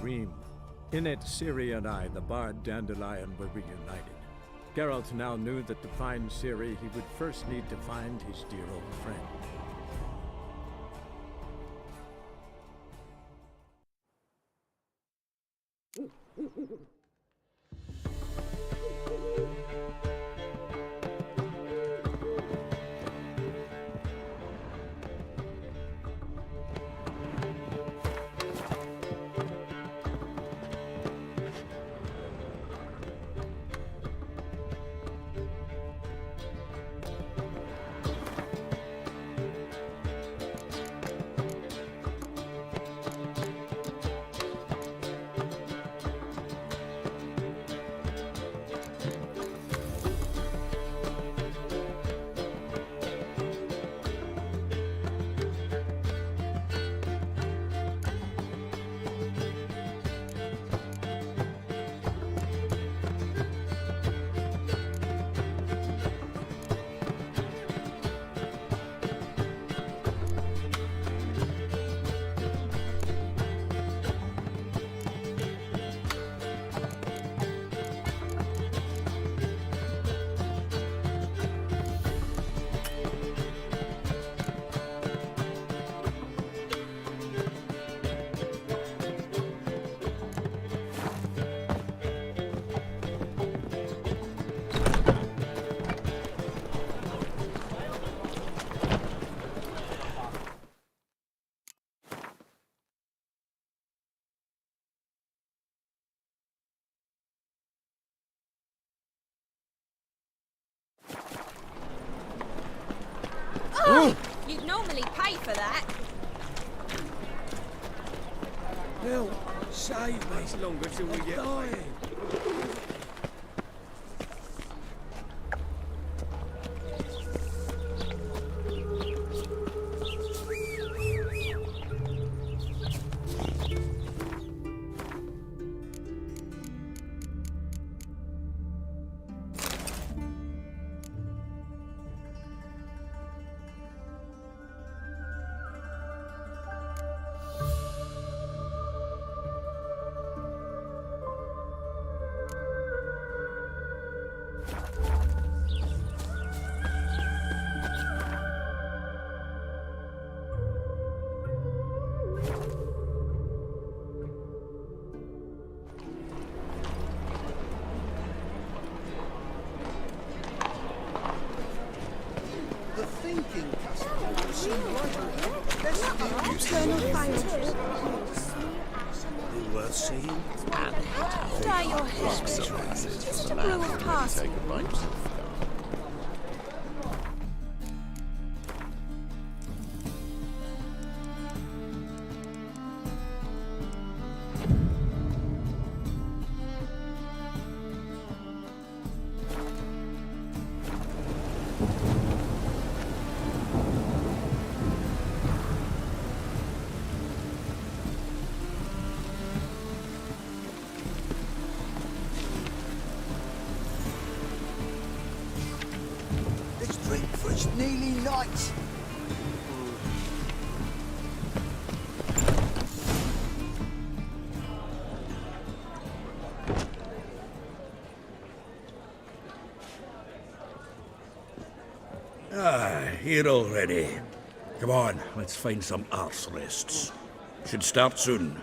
dream. In it, Ciri and I, the bard Dandelion, were reunited. Geralt now knew that to find Ciri, he would first need to find his dear old friend. Oh! You'd normally pay for that. Bill, save me. It's longer till we get dying. Thinking customer seem right. Let's worth seeing. Dye your hair. Just a brew of parsley. It's nearly night. Here already. Come on, let's find some arse rests. Should start soon.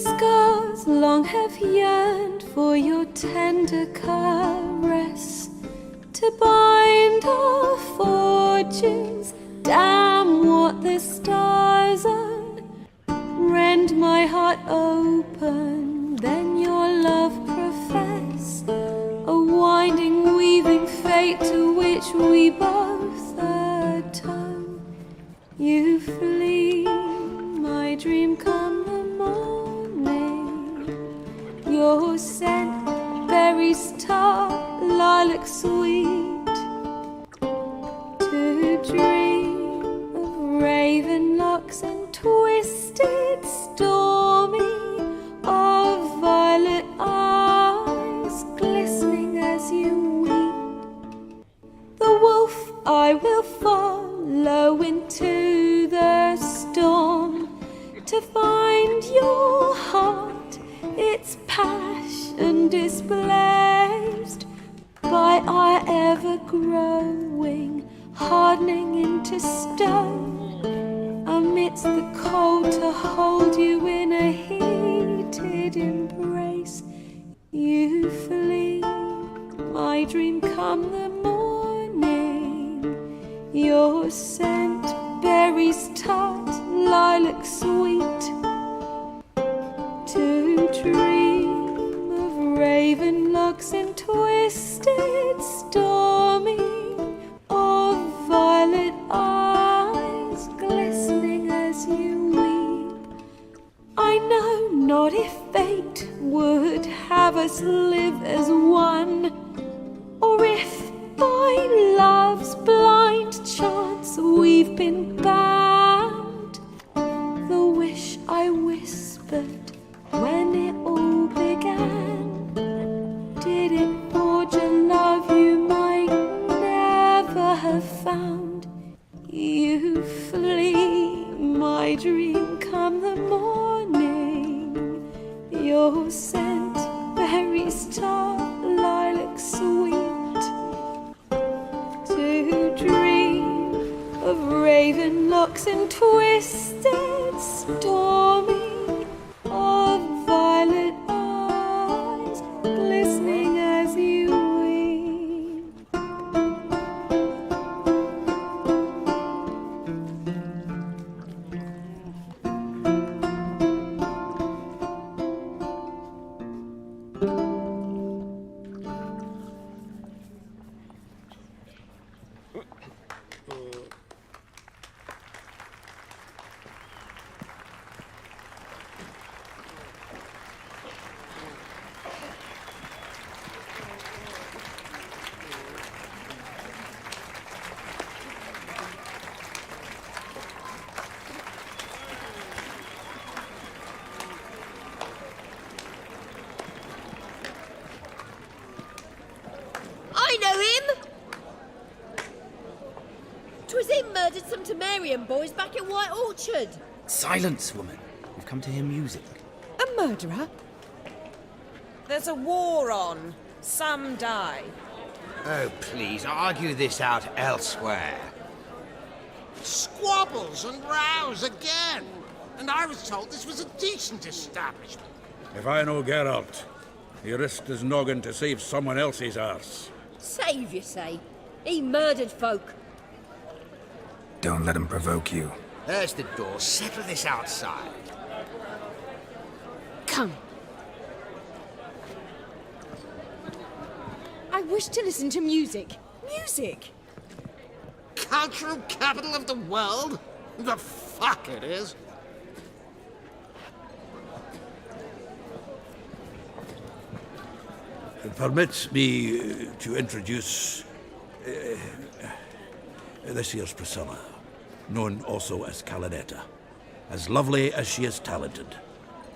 scars long have yearned for your tender caress, to bind our fortunes. Damn what the stars own. Rend my heart open, then your love profess, a winding, weaving fate to which we both atone. You flee, my dream come the morning. Your scent, berries tart, lilac sweet. To dream of raven locks and twisted, stormy, of violet eyes glistening as you weep. The wolf I will follow into the storm, to find your heart, its passion displaced by our ever-growing, hardening into stone, amidst the cold to hold you in a heated embrace. You flee, my dream come the morning, your scent, berries tart, lilac sweet. To dream of raven locks and twisted, stormy, of violet eyes glistening as you weep. I know not if fate would have us live as one, or if by love's blind chance we've been bound. The wish I whispered when it all began, did it forge a love you might never have found? You flee, my dream come the morning, your scent, berries tart, lilac sweet. To dream of raven locks and twisted, stormy, of violet eyes glistening as you weep. I know him! 'Twas him murdered some Temerian boys back in White Orchard. Silence, woman. We've come to hear music. A murderer? There's a war on. Some die. Oh, please, argue this out elsewhere. Squabbles and rows again. And I was told this was a decent establishment. If I know Geralt, he risked his noggin to save someone else's arse. Save, you say? He murdered folk. Don't let him provoke you. There's the door. Settle this outside. Come. I wish to listen to music. Music? Cultural capital of the world? The fuck it is. Permit me to introduce this here's Priscilla, known also as Calinetta, as lovely as she is talented.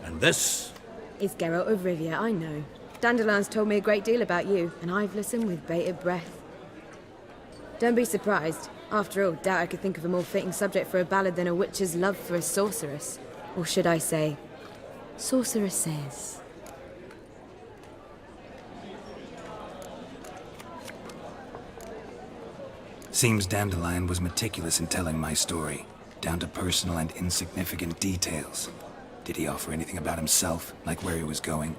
And this is Geralt of Rivia, I know. Dandelion's told me a great deal about you, and I've listened with bated breath. Don't be surprised. After all, doubt I could think of a more fitting subject for a ballad than a witch's love for a sorceress. Or should I say, sorceresses. Seems Dandelion was meticulous in telling my story, down to personal and insignificant details. Did he offer anything about himself, like where he was going?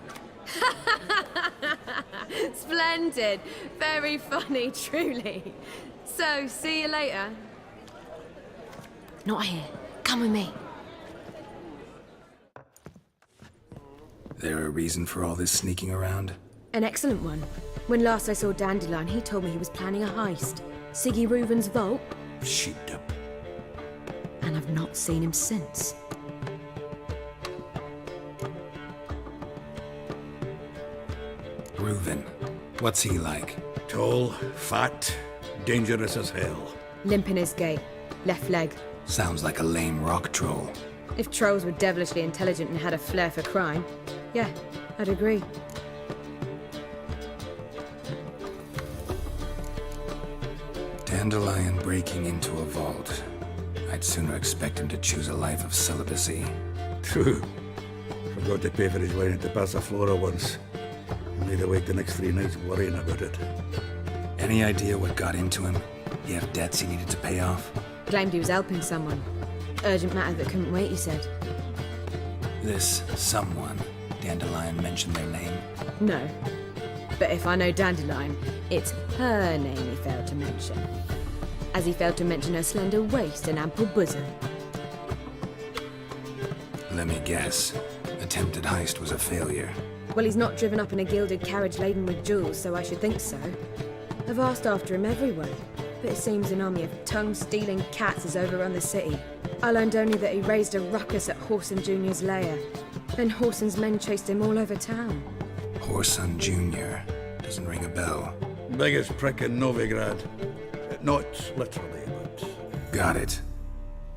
Splendid. Very funny, truly. So, see you later. Not here. Come with me. There a reason for all this sneaking around? An excellent one. When last I saw Dandelion, he told me he was planning a heist. Siggy Reuven's vault. Sheepdom. And I've not seen him since. Reuven. What's he like? Tall, fat, dangerous as hell. Limp in his gait. Left leg. Sounds like a lame rock troll. If trolls were devilishly intelligent and had a flair for crime, yeah, I'd agree. Dandelion breaking into a vault. I'd sooner expect him to choose a life of celibacy. True. Forgot to pay for his wine at the Passaflora once. Laid awake the next 3 nights worrying about it. Any idea what got into him? He had debts he needed to pay off? Claimed he was helping someone. Urgent matter that couldn't wait, he said. This someone, Dandelion mentioned their name? No. But if I know Dandelion, it's her name he failed to mention. As he failed to mention her slender waist and ample bosom. Let me guess. Attempted heist was a failure. Well, he's not driven up in a gilded carriage laden with jewels, so I should think so. I've asked after him everywhere, but it seems an army of tongue-stealing cats has overrun the city. I learned only that he raised a ruckus at Whoreson Jr.'s lair. Then Whoreson's men chased him all over town. Whoreson Jr. Doesn't ring a bell. Biggest prick in Novigrad. Not literally, but... Got it.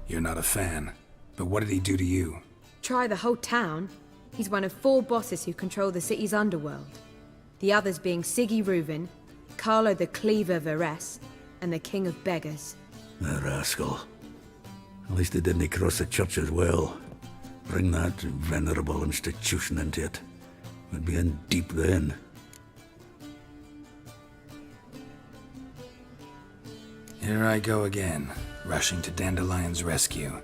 You're not a fan. But what did he do to you? Try the whole town. He's one of 4 bosses who control the city's underworld. The others being Siggy Reuven, Carlo the Cleaver Varese, and the King of Beggars. The rascal. At least they didn't cross the church as well. Bring that venerable institution into it. We'd be in deep then. Here I go again, rushing to Dandelion's rescue.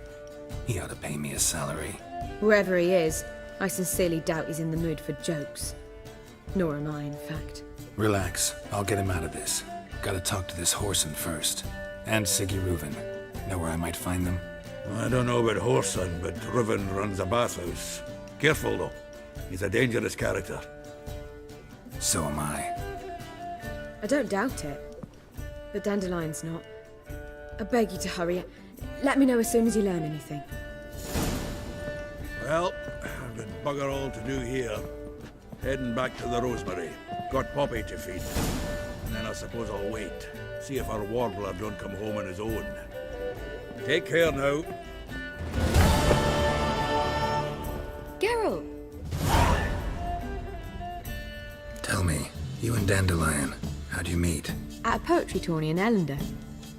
He ought to pay me a salary. Wherever he is, I sincerely doubt he's in the mood for jokes. Nor am I, in fact. Relax. I'll get him out of this. Gotta talk to this Whoreson first. And Siggy Reuven. Know where I might find them? I don't know about Whoreson, but Reuven runs a bathhouse. Careful, though. He's a dangerous character. So am I. I don't doubt it. But Dandelion's not. I beg you to hurry. Let me know as soon as you learn anything. Well, I've got bugger all to do here. Heading back to the Rosemary. Got Poppy to feed. And then I suppose I'll wait. See if our warbler don't come home on his own. Take care now. Geralt! Tell me, you and Dandelion, how'd you meet? At a poetry tourney in Ellender.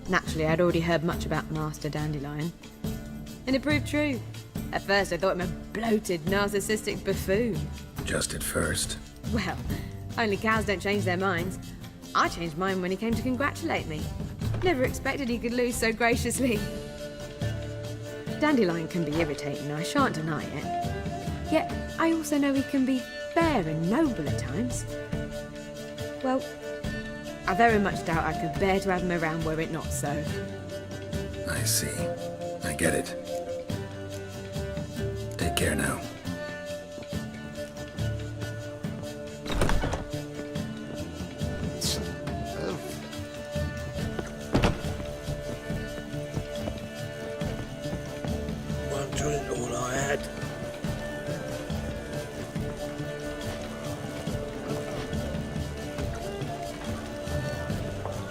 Naturally, I'd already heard much about Master Dandelion. And it proved true. At first, I thought him a bloated, narcissistic buffoon. Just at first. Well, only cows don't change their minds. I changed mine when he came to congratulate me. Never expected he could lose so graciously. Dandelion can be irritating, I shan't deny it. Yet, I also know he can be fair and noble at times. Well, I very much doubt I could bear to have him around were it not so. I see. I get it. Take care now. One drink, all I had.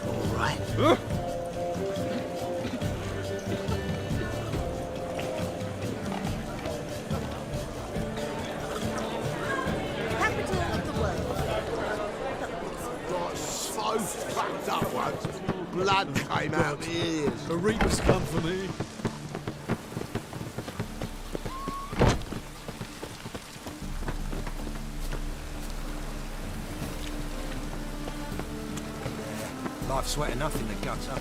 All right. Capital of the world. Got so fucked up once. Blood came out the ears. The Reapers come for me. Life's sweat enough in the gutter.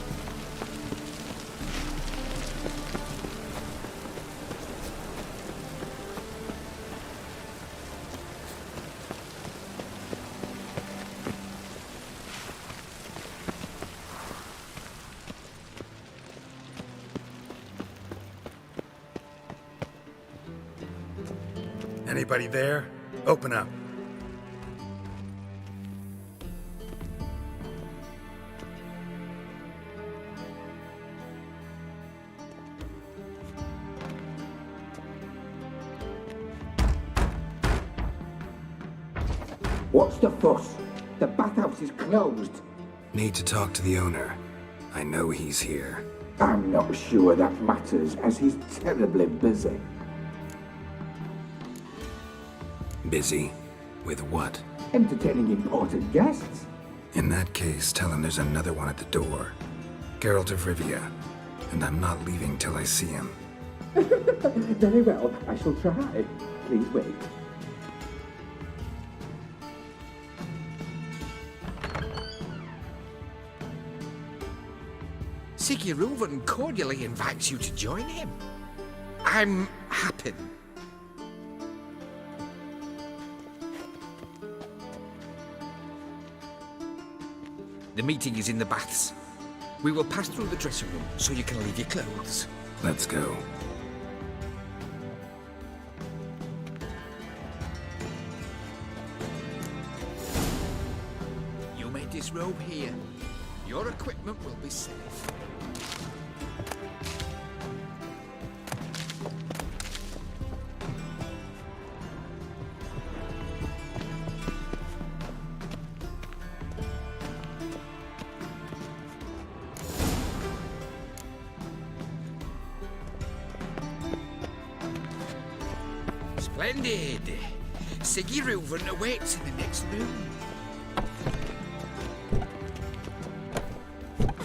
Anybody there? Open up. What's the fuss? The bathhouse is closed. Need to talk to the owner. I know he's here. I'm not sure that matters, as he's terribly busy. Busy? With what? Entertaining important guests. In that case, tell him there's another one at the door. Geralt of Rivia. And I'm not leaving till I see him. Very well, I shall try. Please wait. Siggy Reuven cordially invites you to join him. I'm happy. The meeting is in the baths. We will pass through the dressing room so you can leave your clothes. Let's go. You may disrobe here. Your equipment will be safe. Splendid! Siggy Reuven awaits in the next room.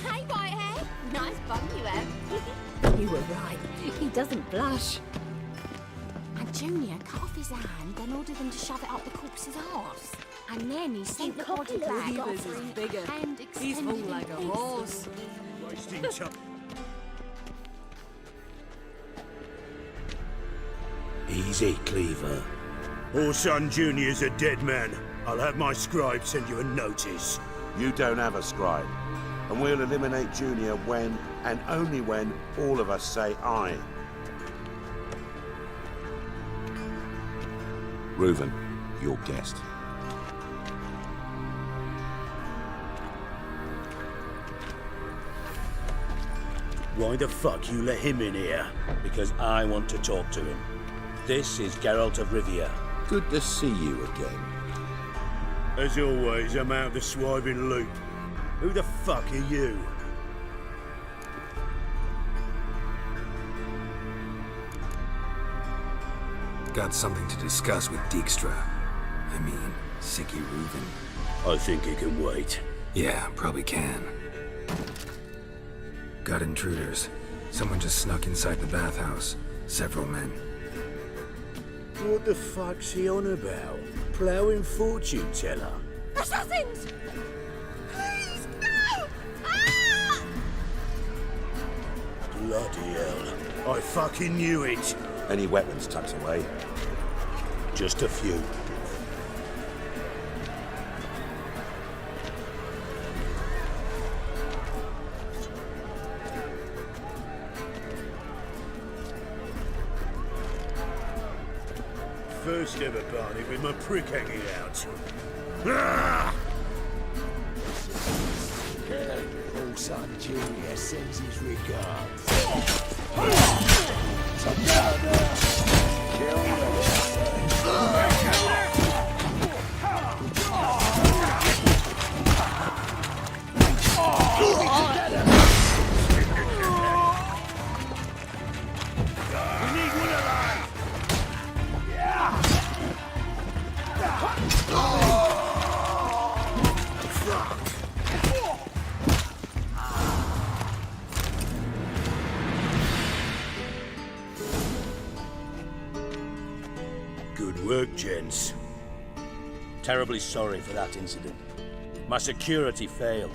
Hey, Whitehead. Nice bum you have. You were right. He doesn't blush. And Junior cut off his hand, then ordered them to shove it up the corpse's arse. And then he sent the body bag offering bigger. And he's full like a horse. Wasting time. Easy, Cleaver. Orson Jr.'s a dead man. I'll have my scribe send you a notice. You don't have a scribe. And we'll eliminate Junior when, and only when, all of us say aye. Reuven, your guest. Why the fuck you let him in here? Because I want to talk to him. This is Geralt of Rivia. Good to see you again. As always, I'm out of the swiving loop. Who the fuck are you? Got something to discuss with Dijkstra. I mean, Siggy Reuven. I think he can wait. Yeah, probably can. Got intruders. Someone just snuck inside the bathhouse. Several men. What the fuck's he on about? Ploughing fortune teller? Assassins! Please, no! Ah! Bloody hell. I fucking knew it. Any weapons tucked away? Just a few. First ever party with my prick hanging out. Ah! Orson Jr. sends his regards. Good work, gents. Terribly sorry for that incident. My security failed.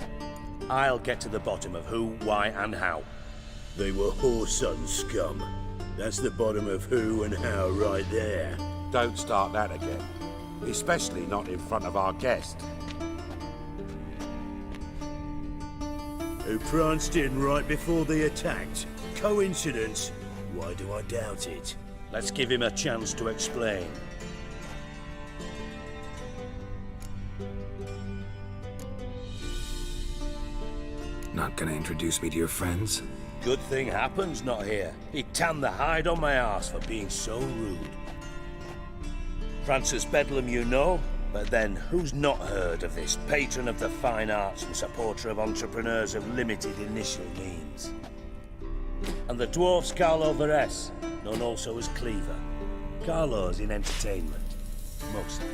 I'll get to the bottom of who, why, and how. They were whoreson scum. That's the bottom of who and how right there. Don't start that again. Especially not in front of our guest. Who pranced in right before they attacked. Coincidence? Why do I doubt it? Let's give him a chance to explain. Not gonna introduce me to your friends? Good thing Happen's not here. He'd tan the hide on my arse for being so rude. Francis Bedlam you know, but then who's not heard of this patron of the fine arts and supporter of entrepreneurs of limited initial means? And the dwarf's Carlo Veres, known also as Cleaver. Carlo's in entertainment, mostly.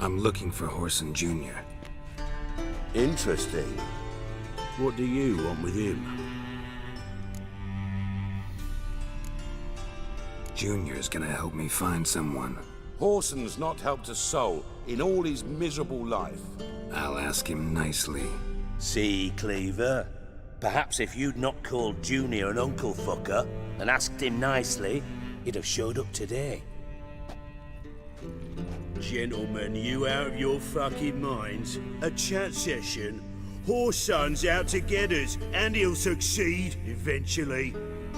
I'm looking for Horson Jr. Interesting. What do you want with him? Junior's gonna help me find someone. Horson's not helped a soul in all his miserable life. I'll ask him nicely. See, Cleaver? Perhaps if you'd not called Junior an uncle fucker and asked him nicely, he'd have showed up today. Gentlemen, you out of your fucking minds? A chat session? Horson's out to get us, and he'll succeed eventually.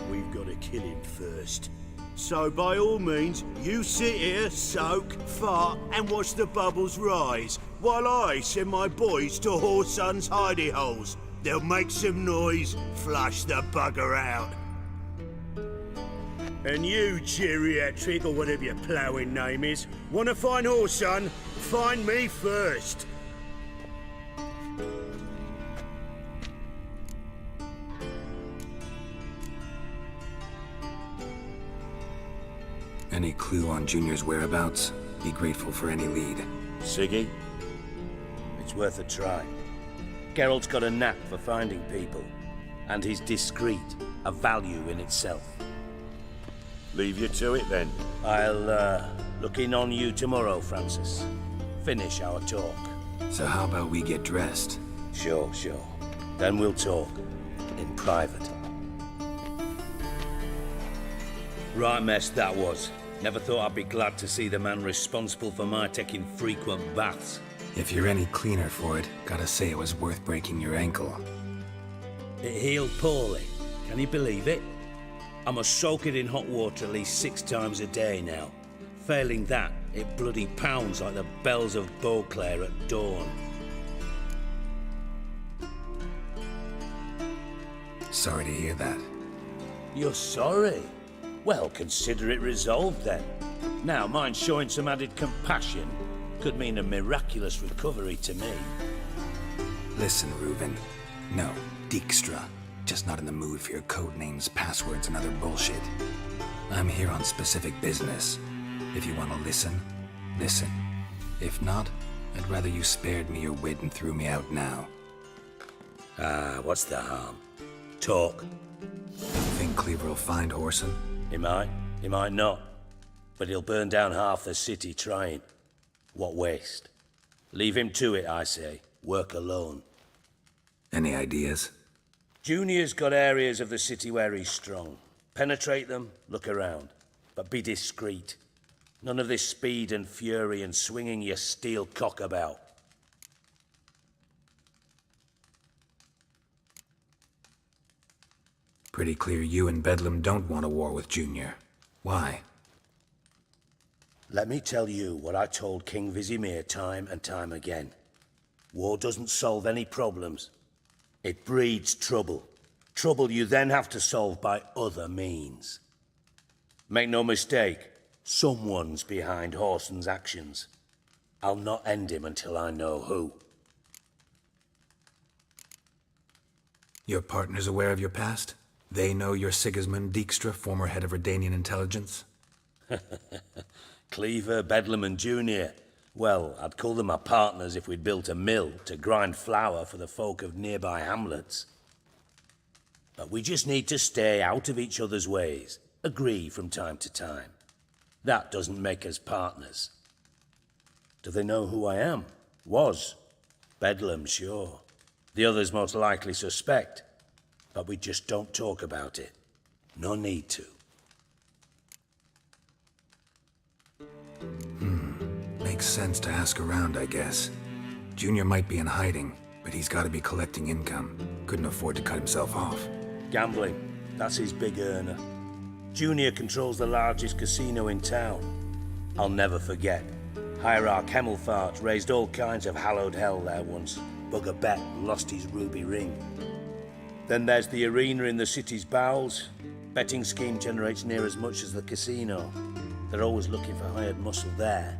We've got to kill him first. So by all means, you sit here, soak, fart, and watch the bubbles rise, while I send my boys to Horson's hidey holes. They'll make some noise, flush the bugger out. And you, geriatric, or whatever your ploughing name is, want to find Horson? Find me first. Any clue on Junior's whereabouts? Be grateful for any lead. Siggy? It's worth a try. Geralt's got a knack for finding people, and he's discreet, a value in itself. Leave you to it then. I'll look in on you tomorrow, Francis. Finish our talk. So how about we get dressed? Sure. Then we'll talk. In private. Right mess that was. Never thought I'd be glad to see the man responsible for my taking frequent baths. If you're any cleaner for it, gotta say it was worth breaking your ankle. It healed poorly. Can you believe it? I must soak it in hot water at least 6 times a day now. Failing that, it bloody pounds like the bells of Beauclair at dawn. Sorry to hear that. You're sorry? Well, consider it resolved then. Now, mind showing some added compassion could mean a miraculous recovery to me. Listen, Reuven. No, Dijkstra. Just not in the mood for your code names, passwords, and other bullshit. I'm here on specific business. If you want to listen, listen. If not, I'd rather you spared me your wit and threw me out now. What's the harm? Talk. Think Cleaver will find Horson? He might not. But he'll burn down half the city trying. What waste? Leave him to it, I say. Work alone. Any ideas? Junior's got areas of the city where he's strong. Penetrate them, look around. But be discreet. None of this speed and fury and swinging your steel cock about. Pretty clear you and Bedlam don't want a war with Junior. Why? Let me tell you what I told King Vizimir time and time again. War doesn't solve any problems. It breeds trouble. Trouble you then have to solve by other means. Make no mistake, someone's behind Horson's actions. I'll not end him until I know who. Your partner's aware of your past? They know you're Sigismund Dijkstra, former head of Redanian intelligence? Cleaver, Bedlam and Junior. Well, I'd call them my partners if we'd built a mill to grind flour for the folk of nearby hamlets. But we just need to stay out of each other's ways, agree from time to time. That doesn't make us partners. Do they know who I am? Was. Bedlam, sure. The others most likely suspect. But we just don't talk about it. No need to. Makes sense to ask around, I guess. Junior might be in hiding, but he's got to be collecting income. Couldn't afford to cut himself off. Gambling. That's his big earner. Junior controls the largest casino in town. I'll never forget. Hierarch Hemmelfart raised all kinds of hallowed hell there once. Bugger Bet lost his ruby ring. Then there's the arena in the city's bowels. Betting scheme generates near as much as the casino. They're always looking for hired muscle there.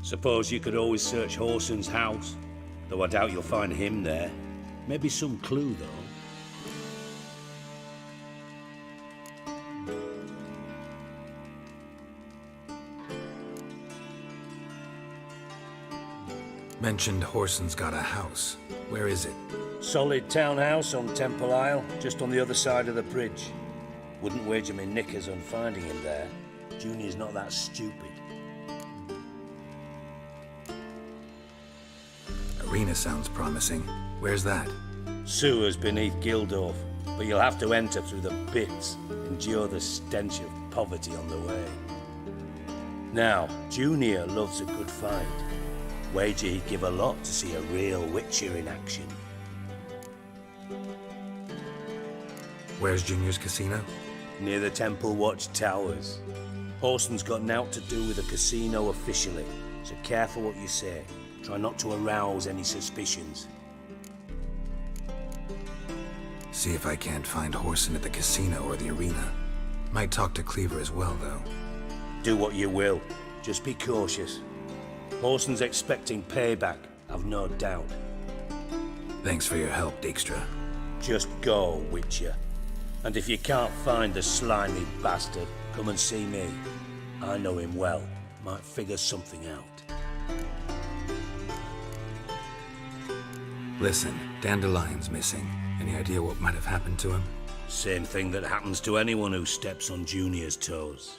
Suppose you could always search Horson's house, though I doubt you'll find him there. Maybe some clue, though. Mentioned Horson's got a house. Where is it? Solid townhouse on Temple Isle, just on the other side of the bridge. Wouldn't wager me knickers on finding him there. Junior's not that stupid. Arena sounds promising. Where's that? Sewers beneath Gildorf, but you'll have to enter through the pits, endure the stench of poverty on the way. Now, Junior loves a good fight. Wager he'd give a lot to see a real Witcher in action. Where's Junior's casino? Near the Temple Watch Towers. Horson's got naught to do with the casino officially, so careful what you say. Try not to arouse any suspicions. See if I can't find Horson at the casino or the arena. Might talk to Cleaver as well, though. Do what you will. Just be cautious. Horson's expecting payback, I've no doubt. Thanks for your help, Dijkstra. Just go, Witcher. And if you can't find the slimy bastard, come and see me. I know him well. Might figure something out. Listen, Dandelion's missing. Any idea what might have happened to him? Same thing that happens to anyone who steps on Junior's toes.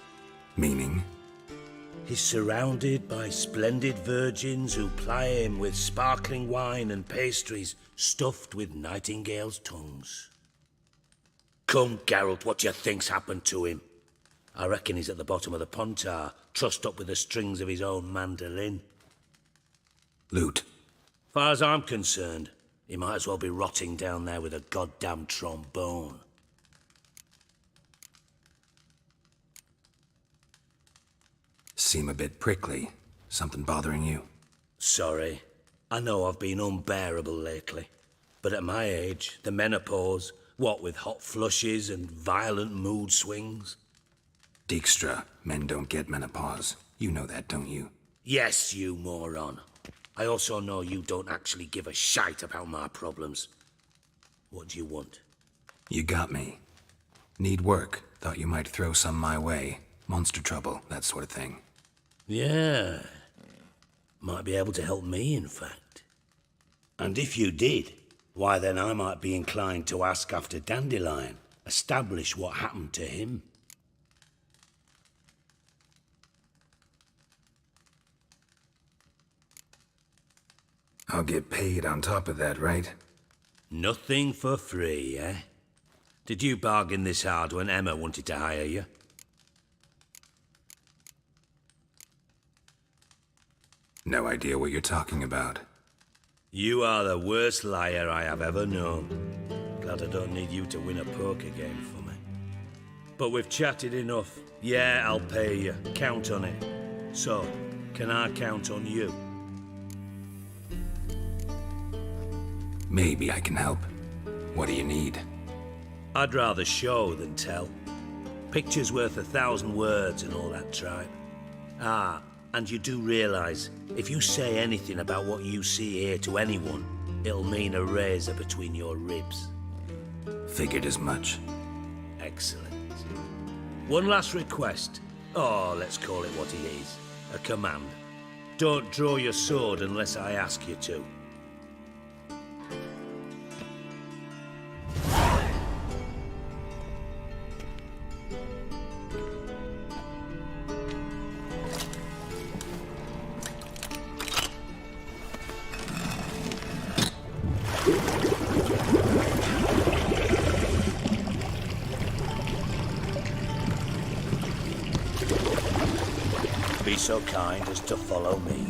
Meaning? He's surrounded by splendid virgins who ply him with sparkling wine and pastries stuffed with nightingales' tongues. Come, Geralt, what do you think's happened to him? I reckon he's at the bottom of the Pontar, trussed up with the strings of his own mandolin. Loot. Far as I'm concerned, he might as well be rotting down there with a goddamn trombone. Seem a bit prickly. Something bothering you? Sorry. I know I've been unbearable lately. But at my age, the menopause, what with hot flushes and violent mood swings? Dijkstra, men don't get menopause. You know that, don't you? Yes, you moron. I also know you don't actually give a shite about my problems. What do you want? You got me. Need work. Thought you might throw some my way. Monster trouble, that sort of thing. Yeah. Might be able to help me, in fact. And if you did, why then I might be inclined to ask after Dandelion. Establish what happened to him. I'll get paid on top of that, right? Nothing for free, eh? Did you bargain this hard when Emma wanted to hire you? No idea what you're talking about. You are the worst liar I have ever known. Glad I don't need you to win a poker game for me. But we've chatted enough. Yeah, I'll pay you. Count on it. So, can I count on you? Maybe I can help. What do you need? I'd rather show than tell. Picture's worth 1,000 words and all that tripe. Ah, and you do realize, if you say anything about what you see here to anyone, it'll mean a razor between your ribs. Figured as much. Excellent. One last request. Oh, let's call it what it is. A command. Don't draw your sword unless I ask you to. Be so kind as to follow me.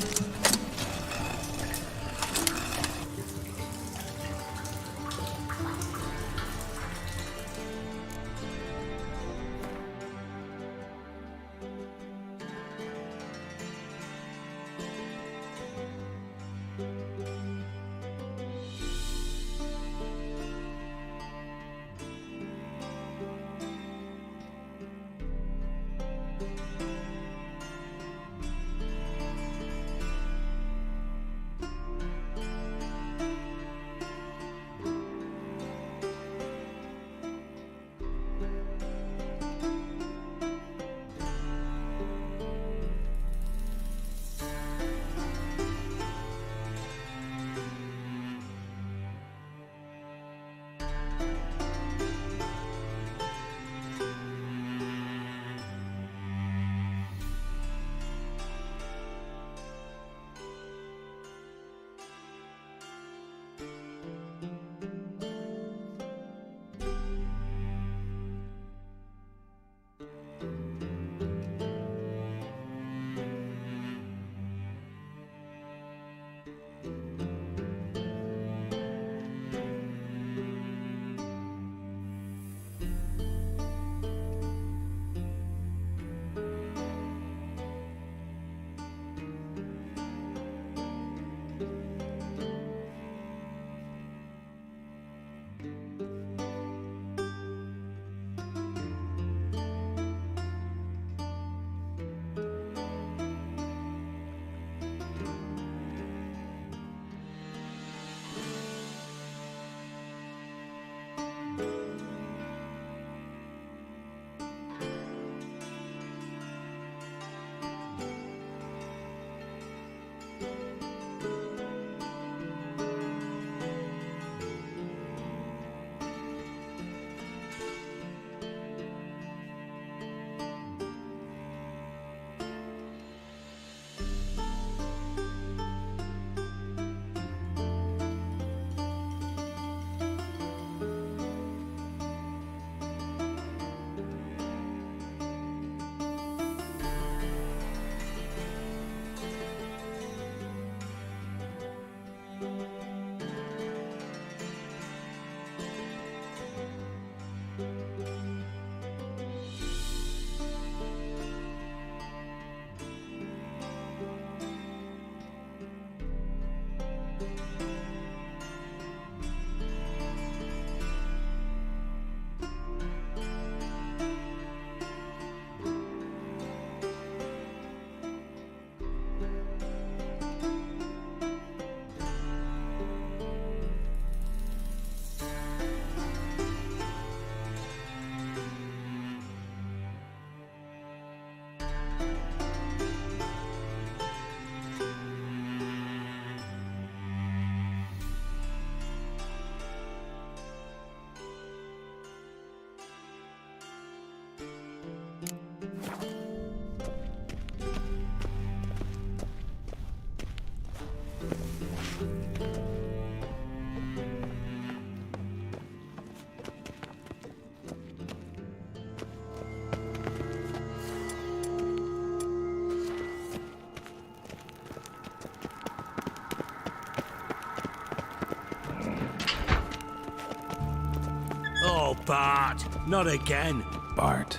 Bart, not again. Bart.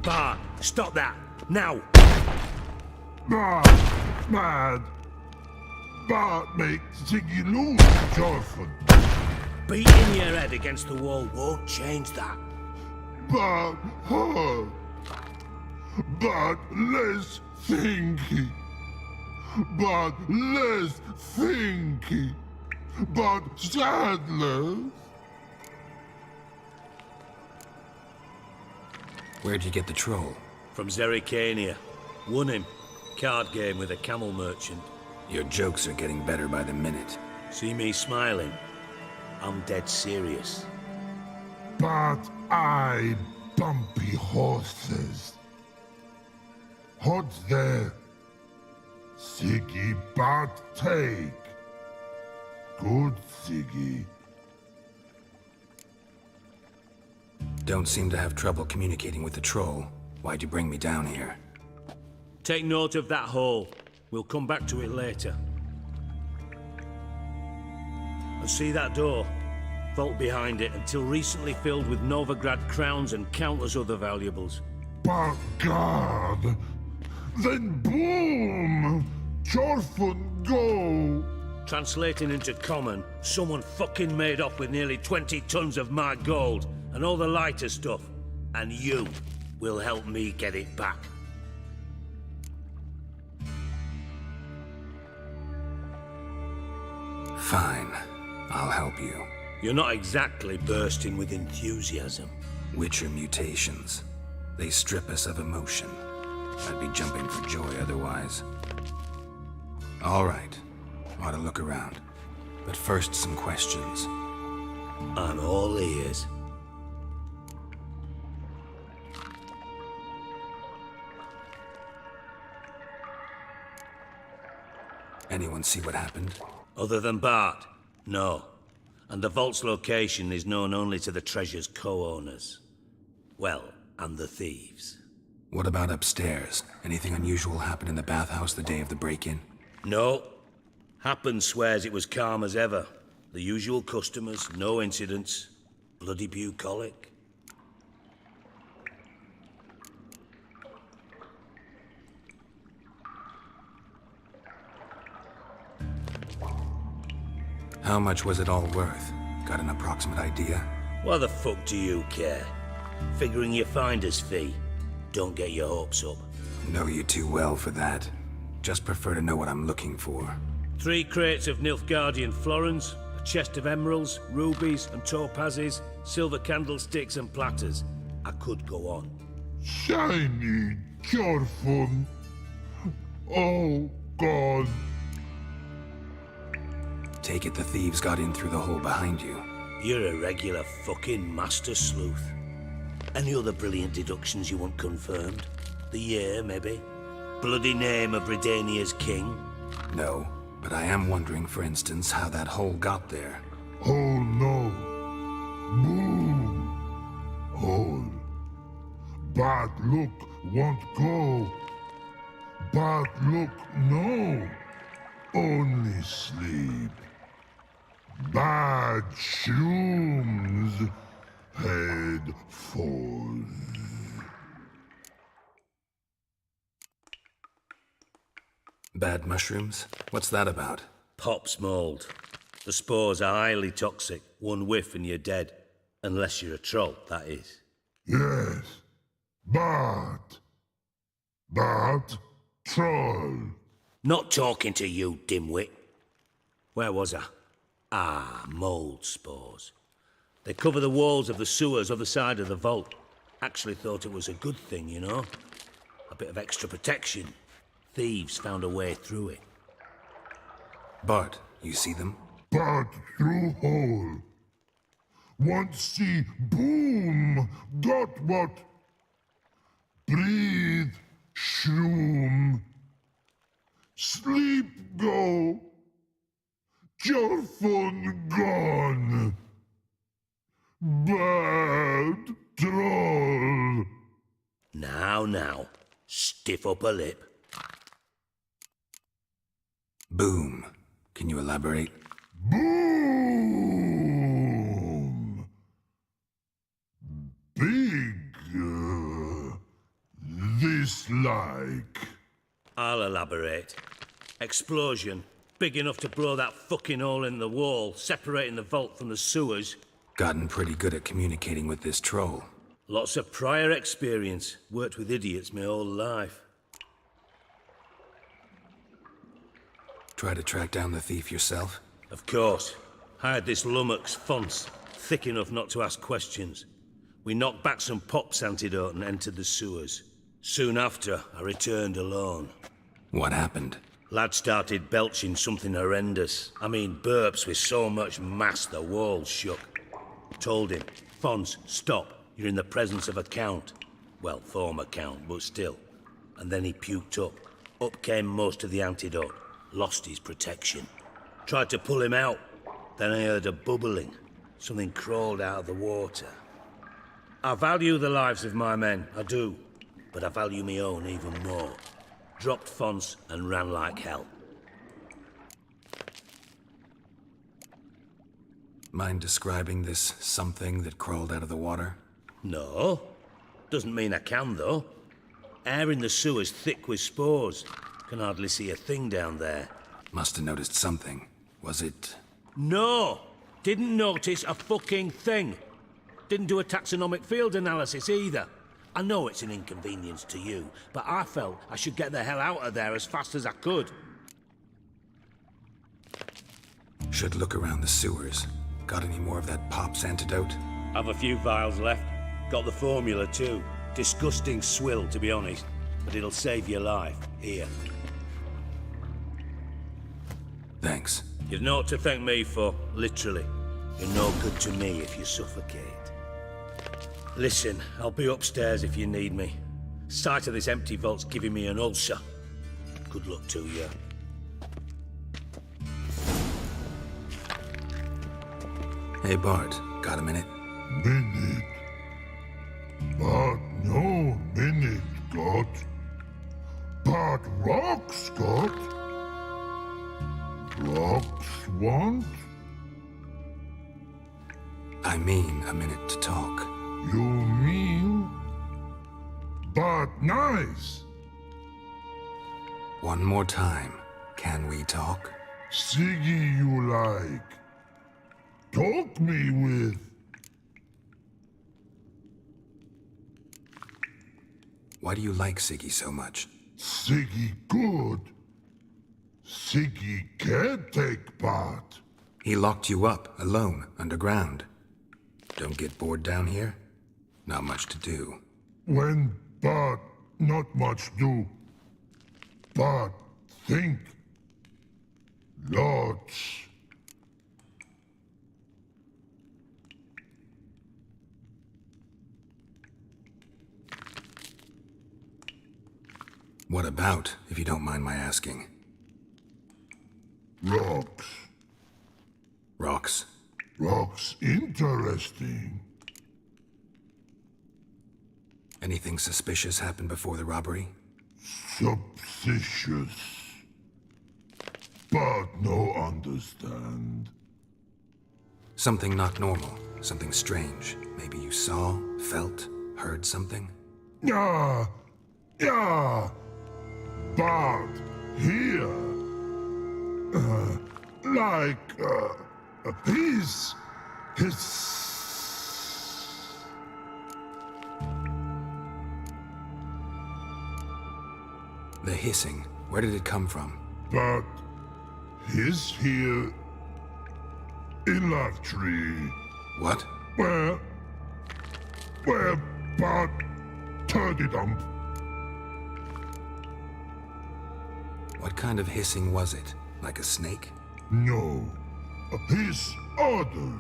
Bart, stop that, now. Mad. Bart makes Ziggy lose, Jorfin. Beating your head against the wall won't change that. But her. But less thinky. But less thinky. But sadler. Where'd you get the troll? From Zerrikania. Won him. Card game with a camel merchant. Your jokes are getting better by the minute. See me smiling? I'm dead serious. But I bumpy horses. What's there? Siggy but take. Good Siggy. Don't seem to have trouble communicating with the troll. Why'd you bring me down here? Take note of that hole. We'll come back to it later. And see that door? Vault behind it, until recently filled with Novigrad crowns and countless other valuables. But God! Then boom! Jorfun go! Translating into common, someone fucking made off with nearly 20 tons of my gold and all the lighter stuff. And you will help me get it back. Fine. I'll help you. You're not exactly bursting with enthusiasm. Witcher mutations. They strip us of emotion. I'd be jumping for joy otherwise. All right. Ought to look around. But first, some questions. I'm all ears. Anyone see what happened? Other than Bart? No. And the vault's location is known only to the treasure's co-owners. Well, and the thieves. What about upstairs? Anything unusual happen in the bathhouse the day of the break-in? No. Happen swears it was calm as ever. The usual customers, no incidents. Bloody bucolic. How much was it all worth? Got an approximate idea? Why the fuck do you care? Figuring your finder's fee. Don't get your hopes up. Know you too well for that. Just prefer to know what I'm looking for. 3 crates of Nilfgaardian florins, a chest of emeralds, rubies and topazes, silver candlesticks and platters. I could go on. Shiny Jorfun. Oh, God. Take it the thieves got in through the hole behind you. You're a regular fucking master sleuth. Any other brilliant deductions you want confirmed? The year, maybe? Bloody name of Redania's king? No, but I am wondering, for instance, how that hole got there. Oh, no. Boom. Hole. Bad look won't go. Bad look no. Only sleep. Bad shrooms. Head falls. Bad mushrooms? What's that about? Pop's mold. The spores are highly toxic. One whiff and you're dead. Unless you're a troll, that is. Yes. Bad. Bad troll. Not talking to you, dimwit. Where was I? Ah, mold spores. They cover the walls of the sewers other side of the vault. Actually thought it was a good thing, you know? A bit of extra protection. Thieves found a way through it. Bart, you see them? Bad through hole. Want see boom. Got what? Breathe. Shroom. Sleep go. Jorfun gone. Bad troll. Now, stiff upper lip. Boom. Can you elaborate? Boom. this like? I'll elaborate. Explosion. Big enough to blow that fucking hole in the wall, separating the vault from the sewers. Gotten pretty good at communicating with this troll. Lots of prior experience. Worked with idiots my whole life. Try to track down the thief yourself? Of course. Hired this lummox, Fonce. Thick enough not to ask questions. We knocked back some Pop's antidote and entered the sewers. Soon after, I returned alone. What happened? Lad started belching something horrendous. I mean, burps with so much mass the walls shook. Told him, Fonce, stop. You're in the presence of a count. Well, former count, but still. And then he puked up. Up came most of the antidote. Lost his protection. Tried to pull him out. Then I heard a bubbling. Something crawled out of the water. I value the lives of my men, I do. But I value my own even more. Dropped Fonce and ran like hell. Mind describing this something that crawled out of the water? No. Doesn't mean I can, though. Air in the sewer's thick with spores. Can hardly see a thing down there. Must have noticed something. Was it... No! Didn't notice a fucking thing. Didn't do a taxonomic field analysis either. I know it's an inconvenience to you, but I felt I should get the hell out of there as fast as I could. Should look around the sewers. Got any more of that Pop's antidote? Have a few vials left. Got the formula too. Disgusting swill, to be honest. But it'll save your life. Here. Thanks. You've naught to thank me for, literally. You're no good to me if you suffocate. Listen, I'll be upstairs if you need me. Sight of this empty vault's giving me an ulcer. Good luck to you. Hey, Bart. Got a minute? Minute. But no minute got. But rocks got. Rocks want? I mean a minute to talk. You mean? But nice. One more time. Can we talk? Siggy you like. Talk me with. Why do you like Siggy so much? Siggy good. Siggy can't take part. He locked you up, alone, underground. Don't get bored down here? Not much to do. When but not much do. But think. Lots. What about, if you don't mind my asking? Rocks. Rocks? Rocks interesting. Anything suspicious happened before the robbery? Suspicious. But no understand. Something not normal. Something strange. Maybe you saw, felt, heard something? Yeah. Yeah. But here. His. The hissing. Where did it come from? But his here in that tree. What? Where but turdy dump. What kind of hissing was it? Like a snake? No. His other.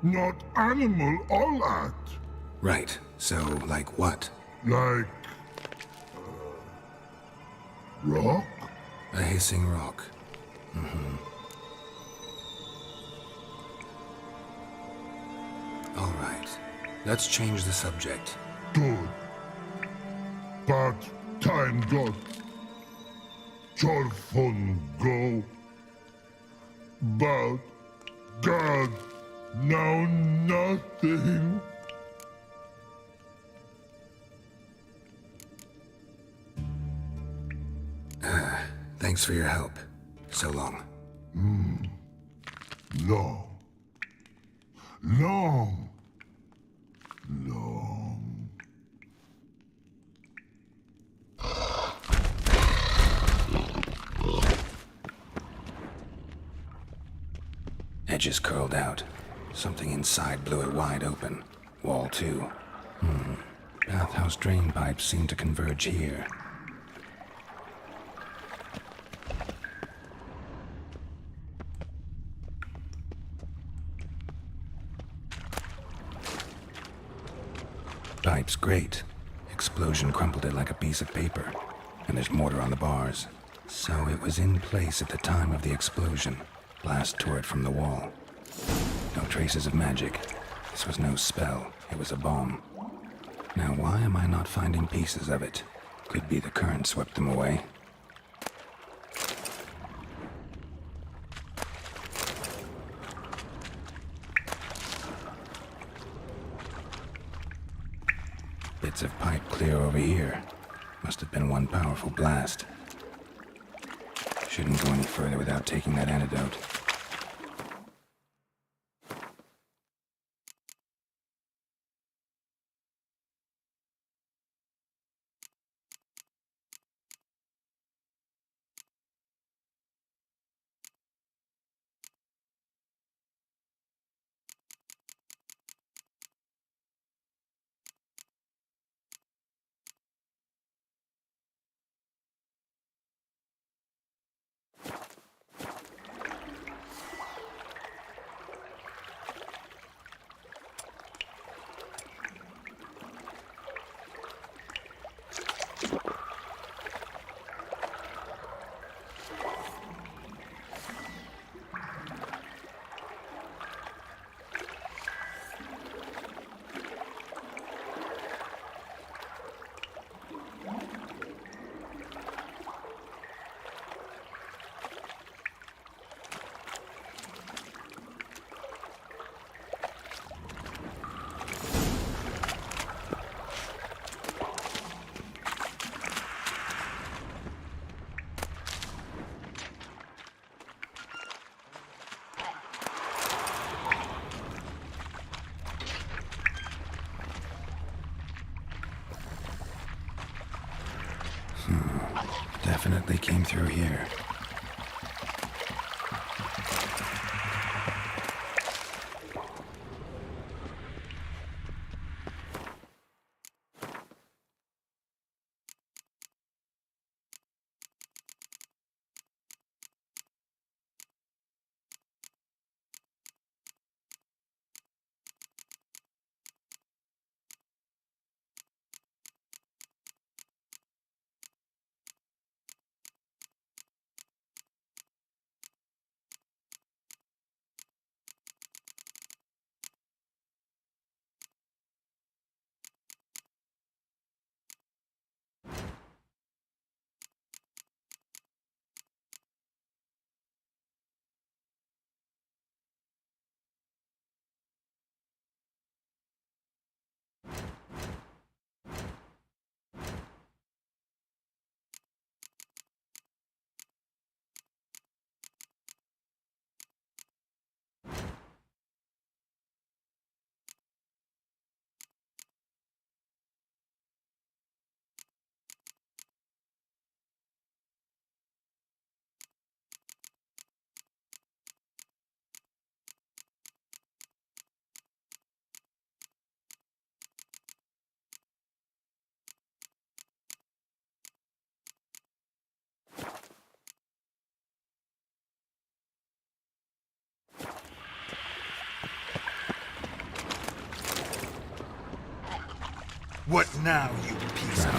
Not animal all act. Right. So, like what? Like rock? A hissing rock. Mm-hmm. All right. Let's change the subject. Good. But time got. Your fun go. But God, now nothing. Thanks for your help. So long. Long. Long. Long. Edges curled out. Something inside blew it wide open. Wall too. Bathhouse drain pipes seem to converge here. Pipe's great. Explosion crumpled it like a piece of paper. And there's mortar on the bars. So it was in place at the time of the explosion. Blast tore it from the wall. No traces of magic. This was no spell. It was a bomb. Now why am I not finding pieces of it? Could be the current swept them away. Bits of pipe clear over here. Must have been one powerful blast. Shouldn't go any further without taking that antidote. Definitely came through here. What now, you piece of...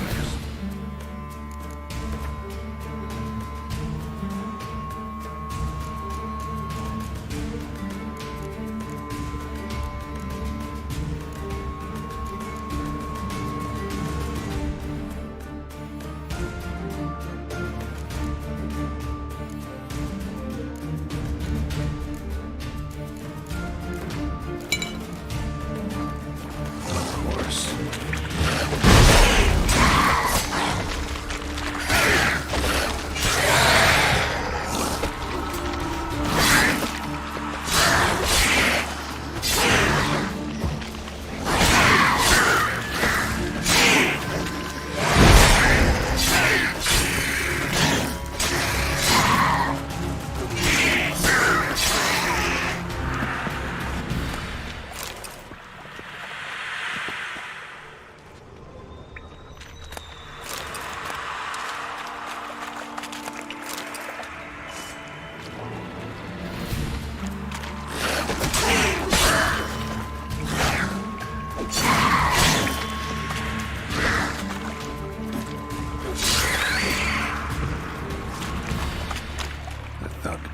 Of course.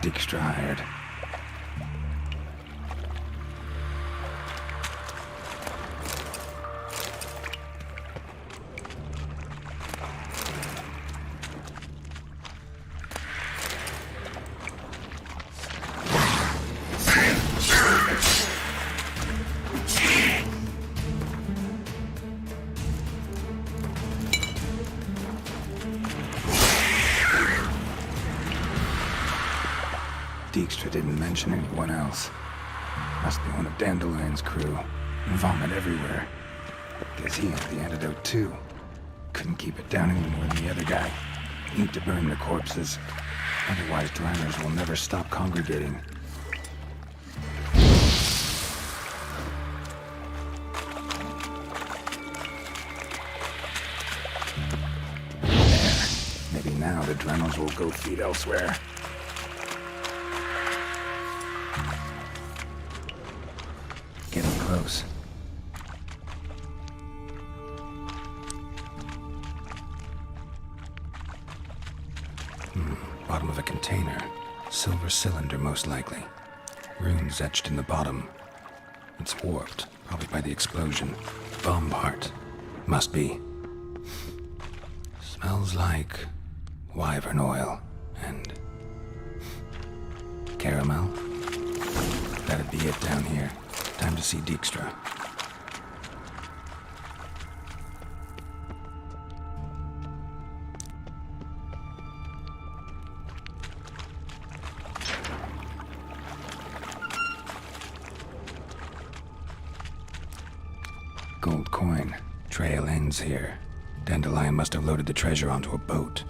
Dijkstra hired. Dijkstra didn't mention anyone else. Must be one of Dandelion's crew. Vomit everywhere. Guess he had the antidote too. Couldn't keep it down any more than the other guy. Need to burn the corpses. Otherwise, drowners will never stop congregating. There. Maybe now the drowners will go feed elsewhere. Getting close. Bottom of a container. Silver cylinder, most likely. Runes etched in the bottom. It's warped, probably by the explosion. Bomb part. Must be. Smells like wyvern oil and caramel. That'd be it down here. Time to see Dijkstra. Gold coin. Trail ends here. Dandelion must have loaded the treasure onto a boat.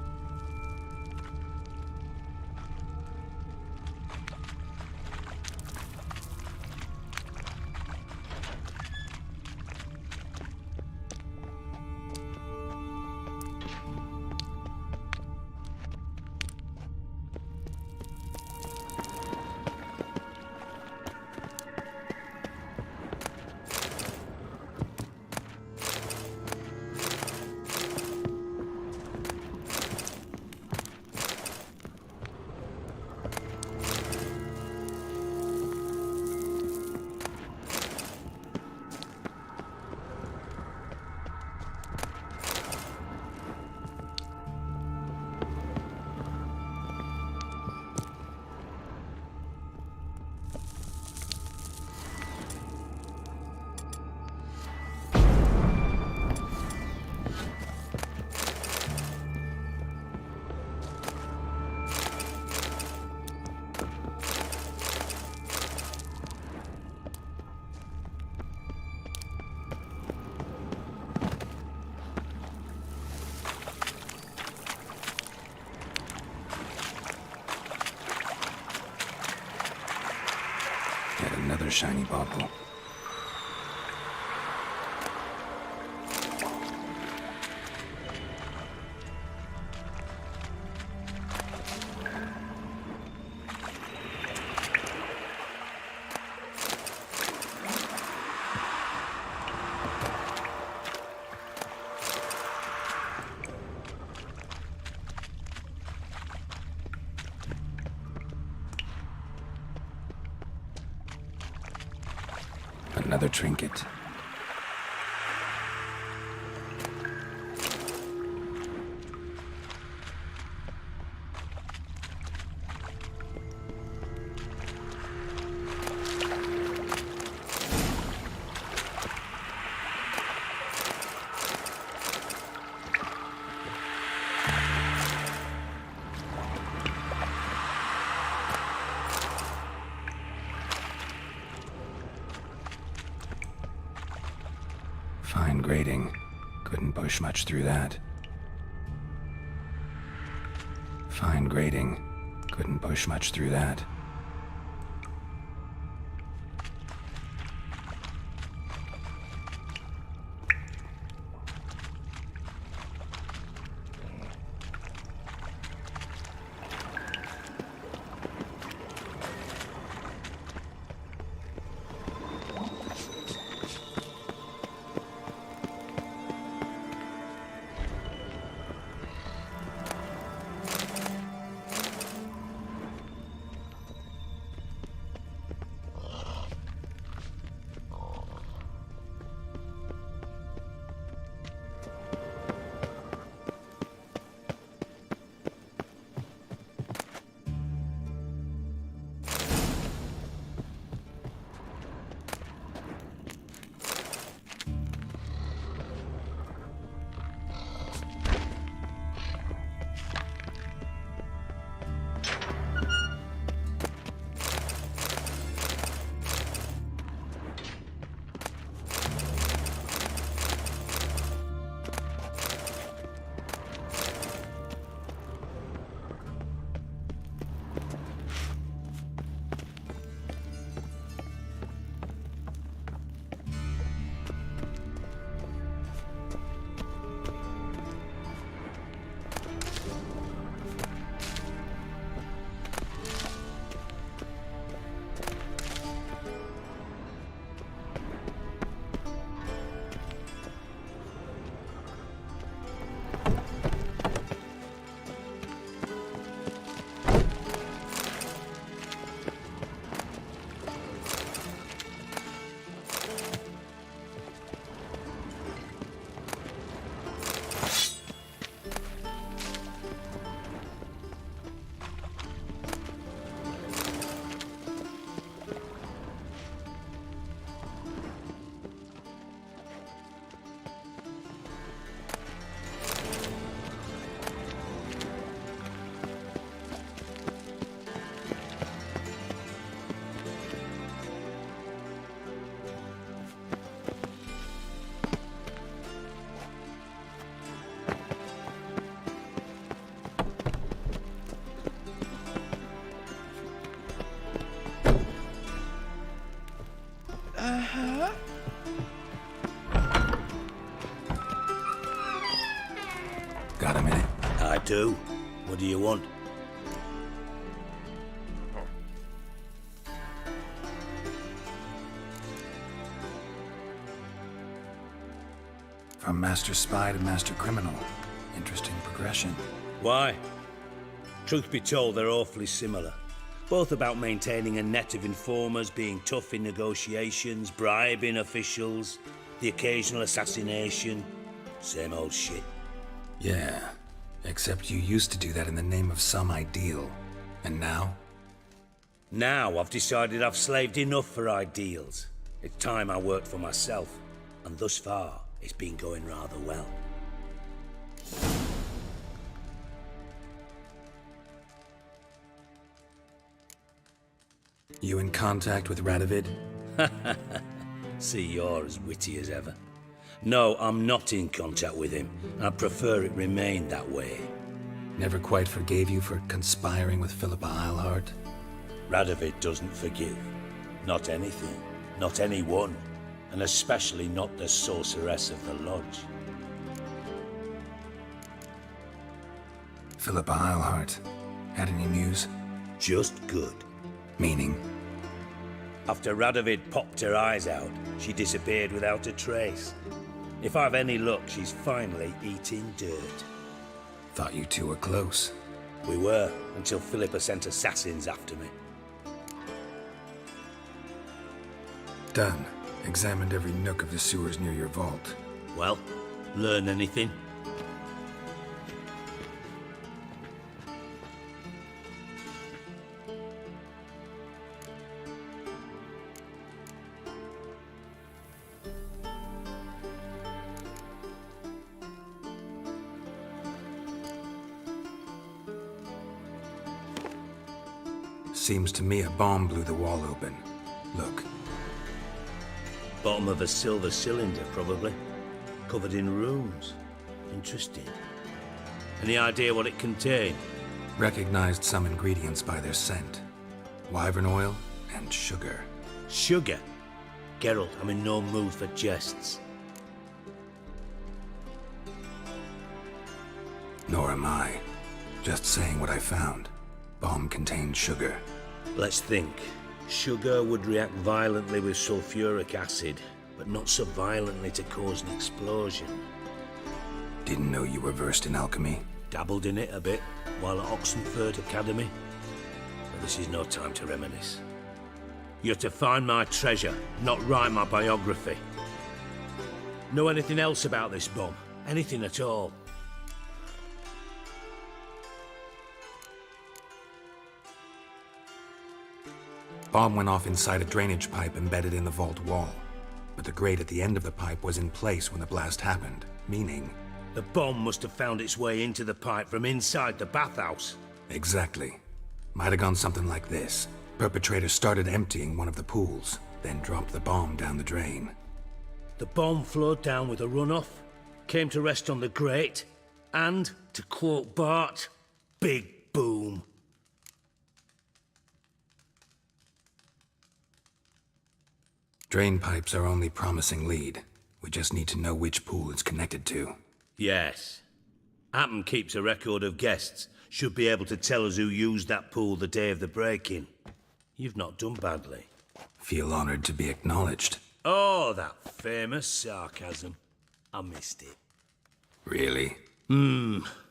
Yet another shiny bauble. Another trinket. Fine grading. Couldn't push much through that. Fine grading. Couldn't push much through that. Got a minute? I do. What do you want? From master spy to master criminal. Interesting progression. Why? Truth be told, they're awfully similar. Both about maintaining a net of informers, being tough in negotiations, bribing officials, the occasional assassination. Same old shit. Yeah, except you used to do that in the name of some ideal. And now? Now I've decided I've slaved enough for ideals. It's time I worked for myself. And thus far, it's been going rather well. You in contact with Radovid? See, you're as witty as ever. No, I'm not in contact with him. I'd prefer it remained that way. Never quite forgave you for conspiring with Philippa Eilhart? Radovid doesn't forgive. Not anything. Not anyone. And especially not the sorceress of the Lodge. Philippa Eilhart. Had any news? Just good. Meaning? After Radovid popped her eyes out, she disappeared without a trace. If I've any luck, she's finally eating dirt. Thought you two were close. We were, until Philippa sent assassins after me. Done. Examined every nook of the sewers near your vault. Well, learn anything? Seems to me a bomb blew the wall open. Look. Bottom of a silver cylinder, probably. Covered in runes. Interesting. Any idea what it contained? Recognized some ingredients by their scent. Wyvern oil and sugar. Sugar? Geralt, I'm in no mood for jests. Nor am I. Just saying what I found. Bomb contained sugar. Let's think. Sugar would react violently with sulfuric acid, but not so violently to cause an explosion. Didn't know you were versed in alchemy. Dabbled in it a bit while at Oxenford Academy. But this is no time to reminisce. You're to find my treasure, not write my biography. Know anything else about this bomb? Anything at all? Bomb went off inside a drainage pipe embedded in the vault wall. But the grate at the end of the pipe was in place when the blast happened, meaning... The bomb must have found its way into the pipe from inside the bathhouse. Exactly. Might have gone something like this. Perpetrator started emptying one of the pools, then dropped the bomb down the drain. The bomb flowed down with a runoff, came to rest on the grate, and, to quote Bart, big boom. Drain pipes are only promising lead. We just need to know which pool it's connected to. Yes. Appen keeps a record of guests. Should be able to tell us who used that pool the day of the break-in. You've not done badly. Feel honored to be acknowledged. Oh, that famous sarcasm. I missed it. Really?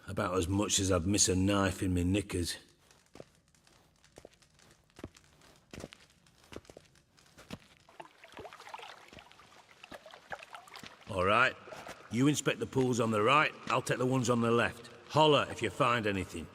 About as much as I'd miss a knife in me knickers. All right. You inspect the pools on the right, I'll take the ones on the left. Holler if you find anything.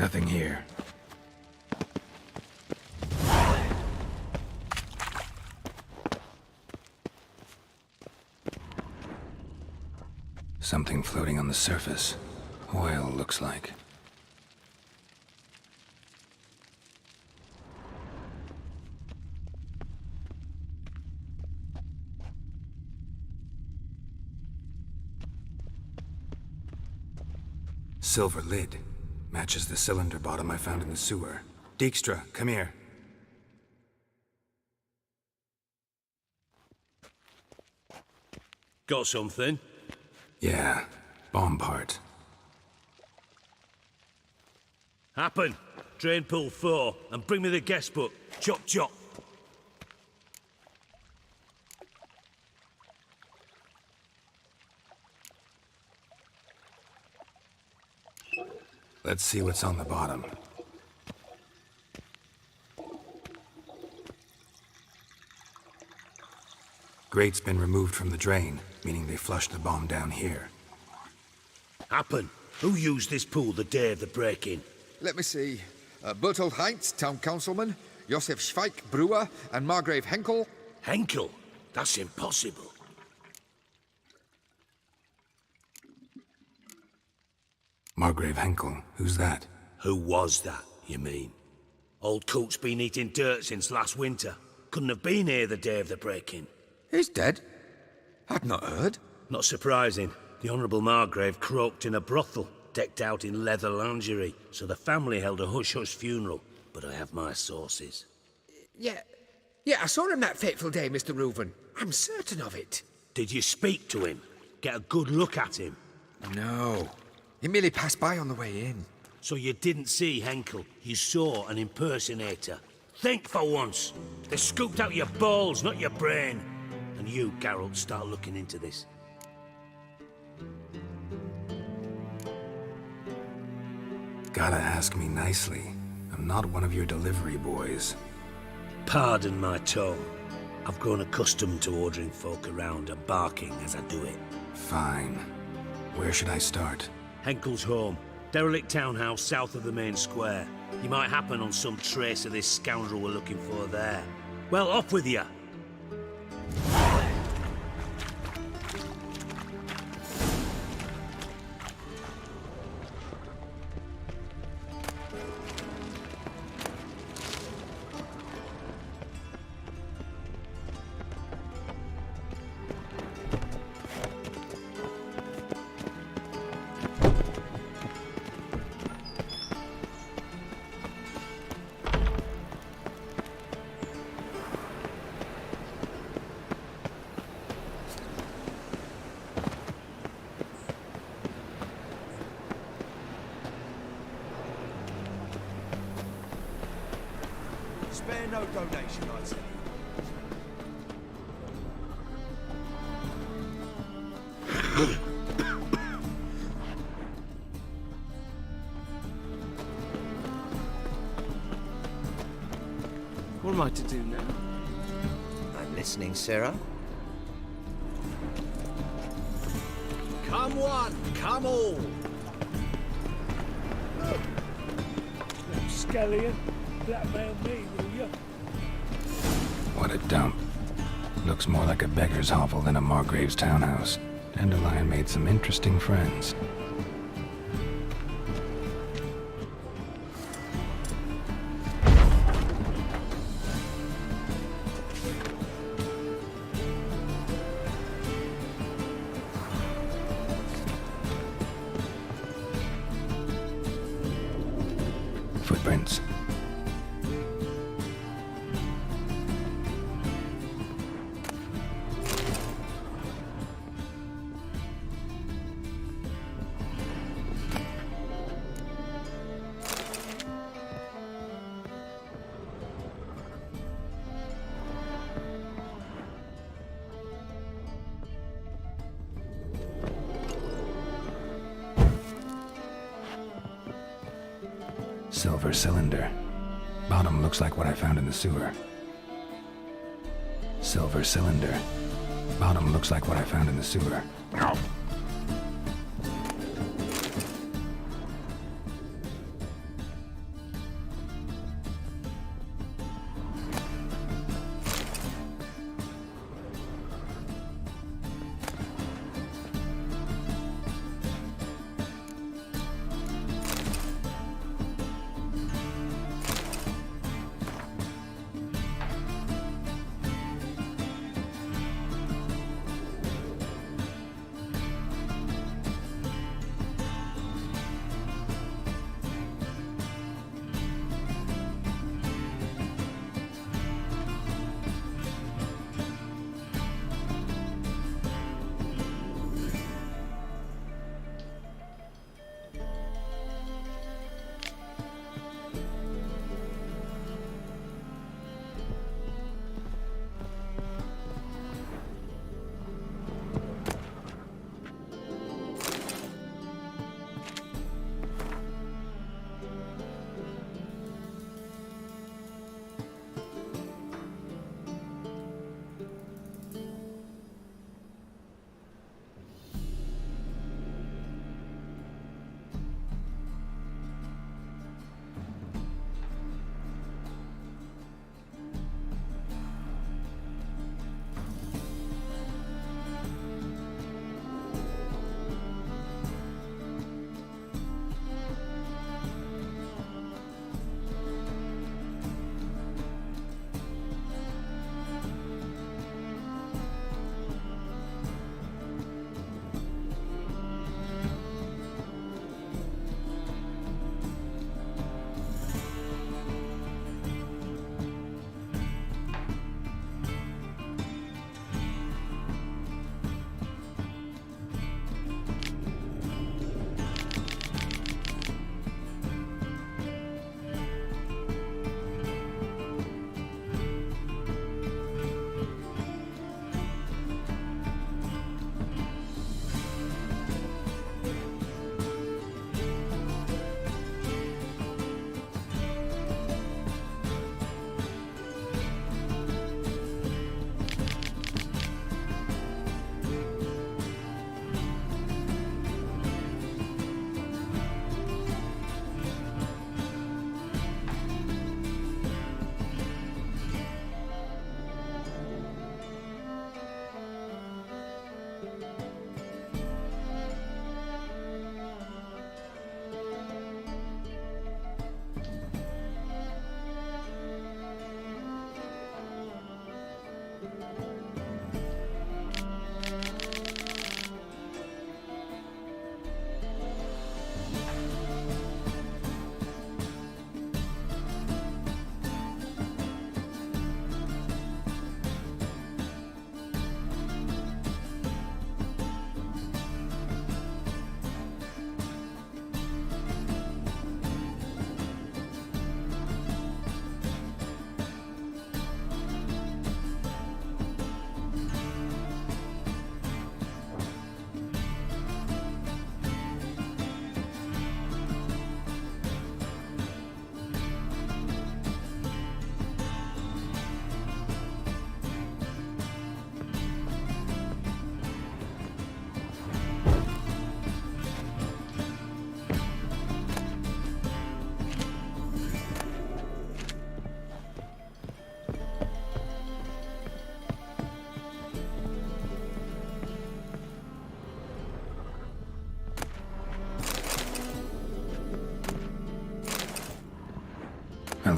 Nothing here. Something floating on the surface. Oil, looks like. Silver lid. Matches the cylinder bottom I found in the sewer. Dijkstra, come here. Got something? Yeah, bomb part. Happen. Drain pool 4, and bring me the guest book. Chop chop. Let's see what's on the bottom. Grate's been removed from the drain, meaning they flushed the bomb down here. Happen. Who used this pool the day of the break-in? Let me see. Bertold Heinz, town councilman, Josef Schweik, brewer, and Margrave Henkel. Henkel? That's impossible. Margrave Henkel, who's that? Who was that, you mean? Old coot's been eating dirt since last winter. Couldn't have been here the day of the break-in. He's dead? I'd not heard. Not surprising. The Honourable Margrave croaked in a brothel, decked out in leather lingerie, so the family held a hush-hush funeral. But I have my sources. Yeah, I saw him that fateful day, Mr. Reuven. I'm certain of it. Did you speak to him? Get a good look at him? No. He merely passed by on the way in. So you didn't see Henkel, you saw an impersonator. Think for once. They scooped out your balls, not your brain. And you, Geralt, start looking into this. Gotta ask me nicely. I'm not one of your delivery boys. Pardon my tone. I've grown accustomed to ordering folk around and barking as I do it. Fine. Where should I start? Henkel's home. Derelict townhouse south of the main square. You might happen on some trace of this scoundrel we're looking for there. Well, off with you! Spare no donation, I tell you. What am I to do now? I'm listening, Sarah. Come one, come all. Scallion, blackmail me, will you? What a dump. Looks more like a beggar's hovel than a Margrave's townhouse. Dandelion made some interesting friends. Footprints. Silver cylinder. Bottom looks like what I found in the sewer. Silver cylinder. Bottom looks like what I found in the sewer.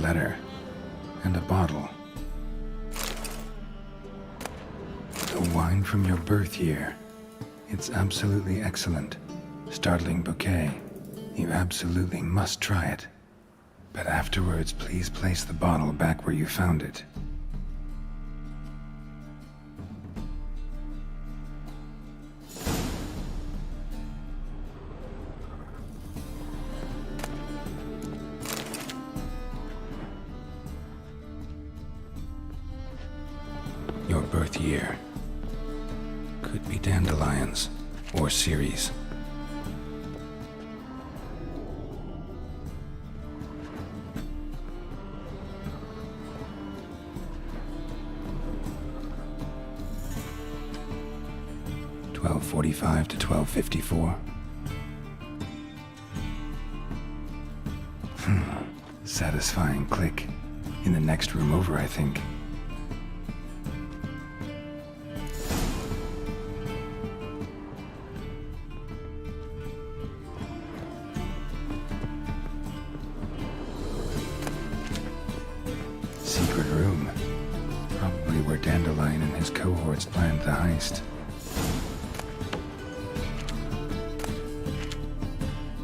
letter. And a bottle. The wine from your birth year. It's absolutely excellent. Startling bouquet. You absolutely must try it. But afterwards, please place the bottle back where you found it. Your birth year. Could be Dandelions or Ceres. .45 to 12:54. Satisfying click. In the next room over, I think. Secret room. Probably where Dandelion and his cohorts planned the heist.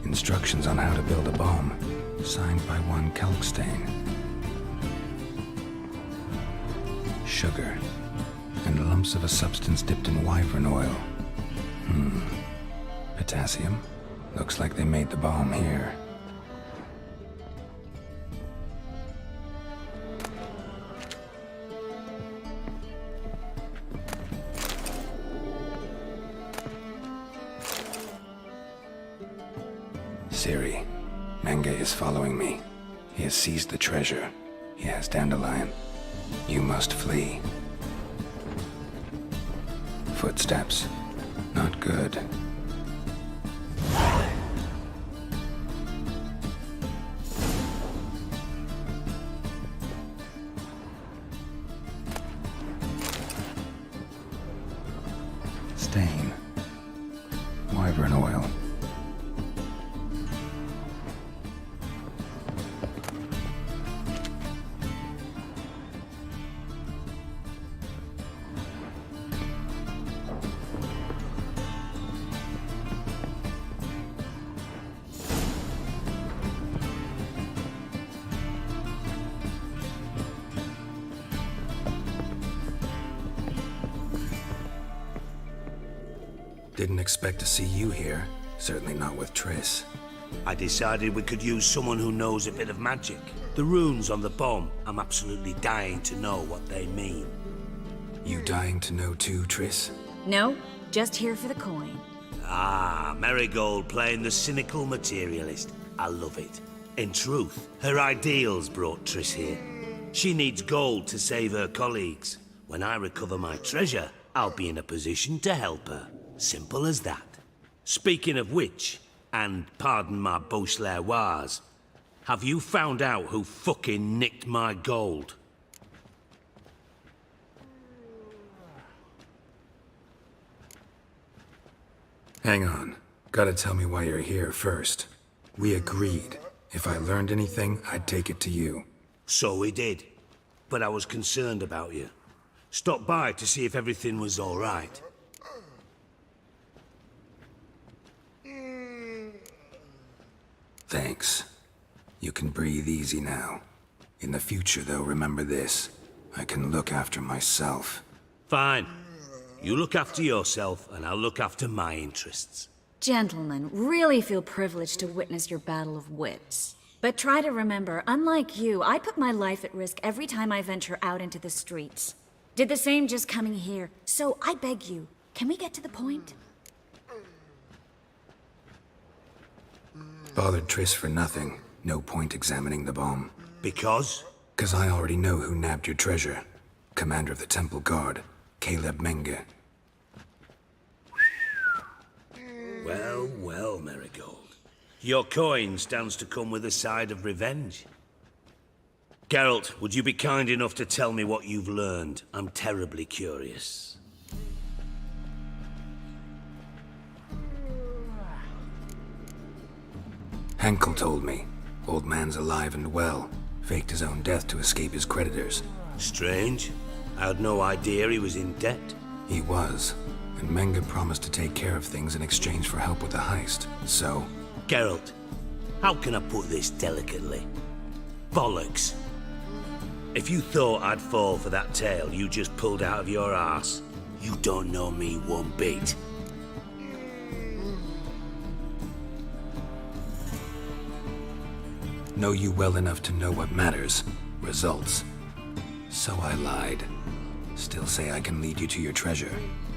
Instructions on how to build a bomb, signed by one Kalkstain. Sugar, and lumps of a substance dipped in wyvern oil. Potassium? Looks like they made the bomb here. Siri, Menge is following me. He has seized the treasure. He has Dandelion. You must flee. Footsteps. Not good. Stain. Wyvern oil. Didn't expect to see you here. Certainly not with Triss. I decided we could use someone who knows a bit of magic. The runes on the bomb, I'm absolutely dying to know what they mean. You dying to know too, Triss? No, just here for the coin. Ah, Marigold playing the cynical materialist. I love it. In truth, her ideals brought Triss here. She needs gold to save her colleagues. When I recover my treasure, I'll be in a position to help her. Simple as that. Speaking of which, and pardon my Beauclervois, have you found out who fucking nicked my gold? Hang on. Gotta tell me why you're here first. We agreed. If I learned anything, I'd take it to you. So we did. But I was concerned about you. Stopped by to see if everything was all right. Thanks. You can breathe easy now. In the future, though, remember this. I can look after myself. Fine. You look after yourself, and I'll look after my interests. Gentlemen, really feel privileged to witness your battle of wits. But try to remember, unlike you, I put my life at risk every time I venture out into the streets. Did the same just coming here. So I beg you, can we get to the point? Bothered Triss for nothing. No point examining the bomb. Because? 'Cause I already know who nabbed your treasure. Commander of the Temple Guard, Caleb Menge. Well, well, Marigold. Your coin stands to come with a side of revenge. Geralt, would you be kind enough to tell me what you've learned? I'm terribly curious. Henkel told me. Old man's alive and well. Faked his own death to escape his creditors. Strange. I had no idea he was in debt. He was. And Menge promised to take care of things in exchange for help with the heist. So... Geralt, how can I put this delicately? Bollocks. If you thought I'd fall for that tale you just pulled out of your arse, you don't know me one bit. Know you well enough to know what matters. Results. So I lied. Still say I can lead you to your treasure.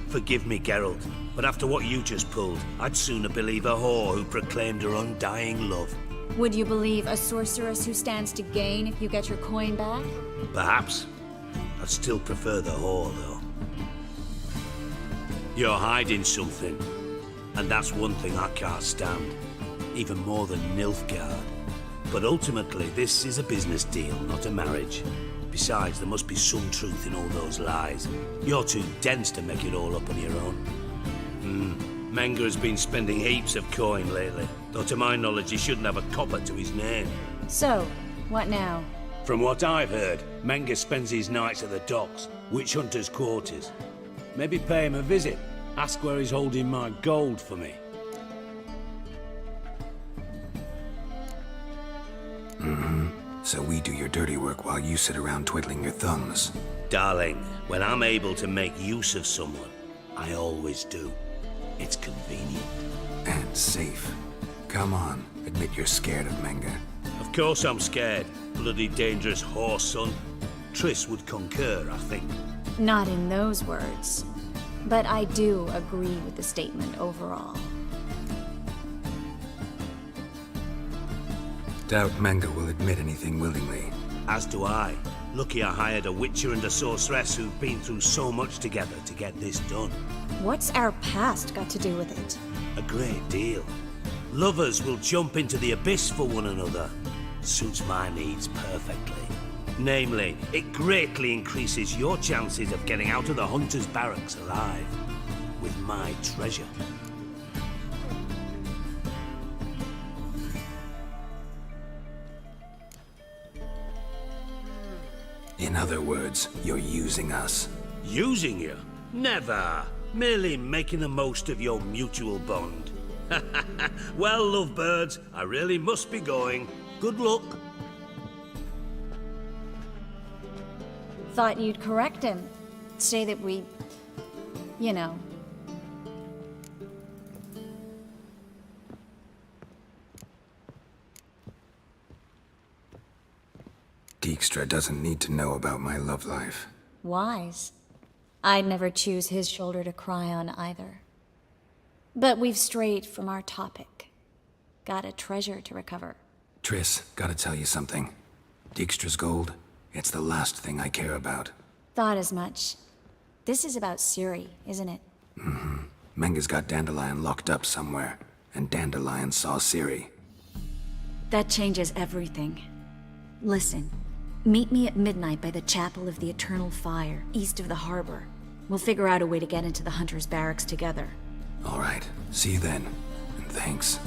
Forgive me, Geralt, but after what you just pulled, I'd sooner believe a whore who proclaimed her undying love. Would you believe a sorceress who stands to gain if you get your coin back? Perhaps. I'd still prefer the whore, though. You're hiding something, and that's one thing I can't stand. Even more than Nilfgaard. But ultimately, this is a business deal, not a marriage. Besides, there must be some truth in all those lies. You're too dense to make it all up on your own. Menge has been spending heaps of coin lately, though to my knowledge he shouldn't have a copper to his name. So, what now? From what I've heard, Menge spends his nights at the docks, witch hunters' quarters. Maybe pay him a visit, ask where he's holding my gold for me. So we do your dirty work while you sit around twiddling your thumbs. Darling, when I'm able to make use of someone, I always do. It's convenient. And safe. Come on, admit you're scared of Menge. Of course I'm scared. Bloody dangerous horse, son. Triss would concur, I think. Not in those words. But I do agree with the statement overall. Doubt Menge will admit anything willingly. As do I. Lucky I hired a witcher and a sorceress who've been through so much together to get this done. What's our past got to do with it? A great deal. Lovers will jump into the abyss for one another. Suits my needs perfectly. Namely, it greatly increases your chances of getting out of the hunter's barracks alive. With my treasure. In other words, you're using us. Using you? Never. Merely making the most of your mutual bond. Well, lovebirds, I really must be going. Good luck. Thought you'd correct him. Say that we... you know. Dijkstra doesn't need to know about my love life. Wise. I'd never choose his shoulder to cry on either. But we've strayed from our topic. Got a treasure to recover. Triss, gotta tell you something. Dijkstra's gold, it's the last thing I care about. Thought as much. This is about Ciri, isn't it? Menge's got Dandelion locked up somewhere, and Dandelion saw Ciri. That changes everything. Listen. Meet me at midnight by the Chapel of the Eternal Fire, east of the harbor. We'll figure out a way to get into the Hunter's barracks together. All right, see you then, and thanks.